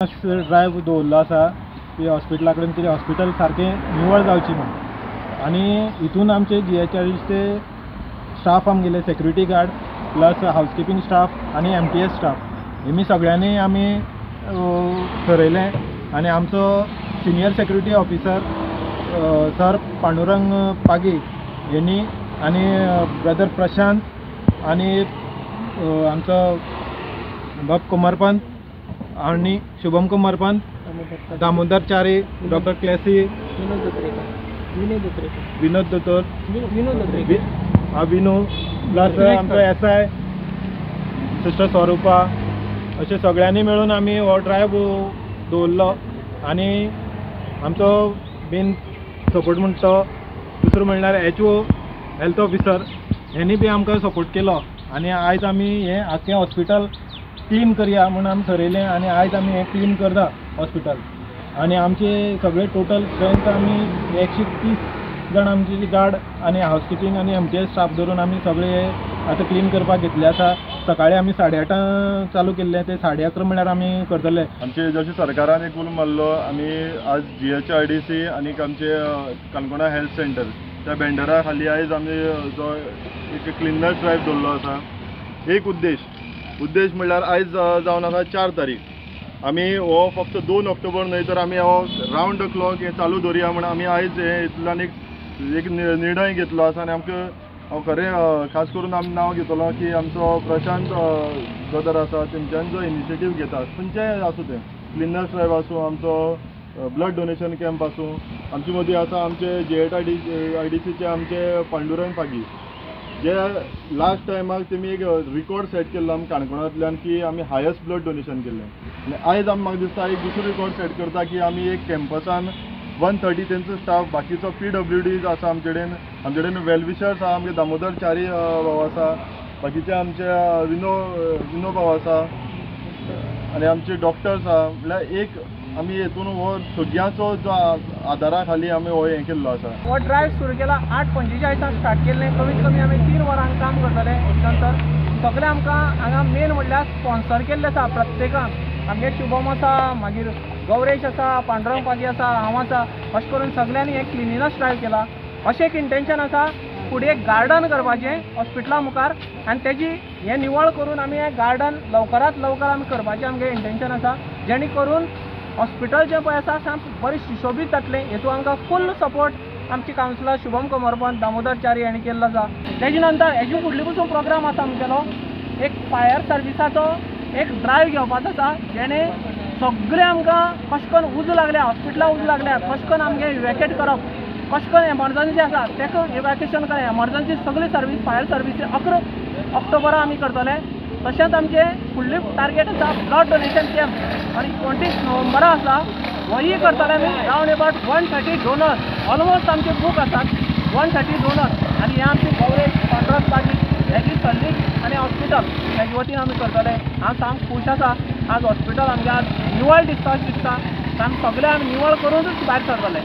Drive दवरलो आसा की हॉस्पिटला कडेन कितें हॉस्पिटल सारकें निवळ जावची म्हणून आनी हितून आमचे GHIDचे स्टाफ आमगेले सेक्युरिटी गार्ड प्लस हावजकीपिंग स्टाफ आनी MTS स्टाफ हेमी सगळ्यांनी आमी ठरयलें आनी आमचो senior security officer sir Pandurang Pagi हेनी आनी ब्रदर प्रशांत आनी आमचो बाब कुमारपंत आणि शुभम कुमारपंत, दामोदर चारी, डॉक्टर क्लेसी, विनोद दोतोर, विनू प्लस आमचो SI सिस्टर स्वरूपा अशें सगळ्यांनी मेळून आमी हो ड्रायव्ह दवरलो आनी आमचो मेन सपोर्ट म्हणटा तो दुसरो म्हणल्यार HO हेल्थ ऑफिसर हेनी बी आमकां सपोर्ट केलो आनी आयज आमी हें आख्खें हॉस्पिटल क्लीन करया म्हणून आमी ठरयलें आनी आयज आमी हें क्लीन करता हॉस्पिटल आनी आमचे सगळे टोटल स्ट्रेंथ आमी 130 जाण आमचे गार्ड आनी हावजकीपिंग आनी MTS स्टाफ धरून आमी सगळे आतां क्लीन करपाक घेतले आसा. सकाळीं आमी 8:30 चालू केल्लें ते 11:30 म्हणल्यार आमी करतले. आमचे जशें सरकारान एक रूल मारलो आमी आज GHIDC आनी आमचे काणकोणा हेल्थ सेंटर त्या बँडरा खाली आयज आमी जो एक क्लिननेस ड्रायव्ह दवरलो आसा. एक उद्देश म्हणल्यार आयज जावन आसा 4 तारीख आमी हो फक्त 2 ऑक्टोबर न्हय तर आमी हो रावंड द क्लॉक हे चालू दवरया म्हणून आमी आयज हितूंतल्यान एक निर्णय घेतलो आसा आनी आमकां हांव खरें खास करून आमी नांव घेतलो की आमचो प्रशांत ब्रदर आसा तेंच्यान जो इनिशिएटीव घेता खंयचेंय आसूं तें क्लिननेस ड्रायव्ह आसूं आमचो ब्लड डोनेशन कॅम्प आसूं आमचे मदीं आसा आमचे GHIDCचे आमचे पांडुरंग पागी जे लास्ट टायमाक तेमी एक रिकॉर्ड सेट केल्लो आमी काणकोणांतल्यान की आमी हायस्ट ब्लड डोनेशन केल्लें आनी आयज आमी म्हाका दिसता एक दुसरो रिकॉर्ड सेट करता की आमी एक कॅम्पसान 130 तेंचो स्टाफ बाकीचो PWDs आसा आमचे कडेन वेलविशर्स आसा आमचे दामोदर चारी भाव आसा बाकीचे आमचे विनो भाव आसा आनी आमचे डॉक्टर्स आसा म्हणल्यार एक आमी हेतून हो सगळ्यांचो जो आदारा खाली आमी हो हें केल्लो आसा. हो ड्रायव्ह सुरू केला 8:45 स्टार्ट केल्लें. कमीत कमी आमी 3 वरां काम करतले. नंतर सगळे आमकां हांगा मेन म्हणल्यार स्पॉन्सर केल्ले आसा प्रत्येकान. आमगे शुभम आसा, मागीर गौरेश आसा, पांडुरंग पागी आसा, हांव आसा. अशें करून सगळ्यांनी एक क्लिनिनस ड्रायव्ह केला. अशें एक इंटेंशन आसा फुडें एक गार्डन करपाचें हॉस्पिटला मुखार आनी तेजी हें निवळ करून आमी हें गार्डन लवकरात लवकर आमी करपाचें आमगे इंटेंशन आसा जेणे करून हॉस्पिटल जें पळय आसा सामकें बरें सुशोभीत जातलें. हेतून आमकां फूल सपोर्ट आमचे कावन्सिलर शुभम कुमारपंत, दामोदर चारी हांणी केल्लो आसा. तेजे नंतर हेजे फुडले पसून प्रोग्राम आसा आमगेलो एक फायर सर्विसाचो एक ड्रायव्ह घेवपाचो आसा जेणे सगळे आमकां कशें करून उज लागल्या हॉस्पिटला उज लागल्या कशें करून आमगे इवॅक्युएट करप, कशें करून एमर्जन्सी आसा तेका इवॅक्युएशन करप. एमर्जन्सी सगळी सर्वीस फायर सर्वीस 11 ऑक्टोबरा आमी करतले. तशेंच आमचे फुडली टार्गेट आसा ब्लड डोनेशन कॅम्प आनी 20 नोव्हेंबरा आसा होय करतले आमी रावंड अबाउट 130 डोनर्स ऑलमोस्ट आमचे बूक आसात 130 डोनर्स आनी हे आमची गौरेश पांडुरंग पागी हेजी सर्वीस आनी हॉस्पिटल हेजे वतीन आमी करतले. हांव सामको खूश आसा आज हॉस्पिटल आमगे आज निवळ दिसता सामकें सगळें आमी निवळ करूनच भायर सरतले.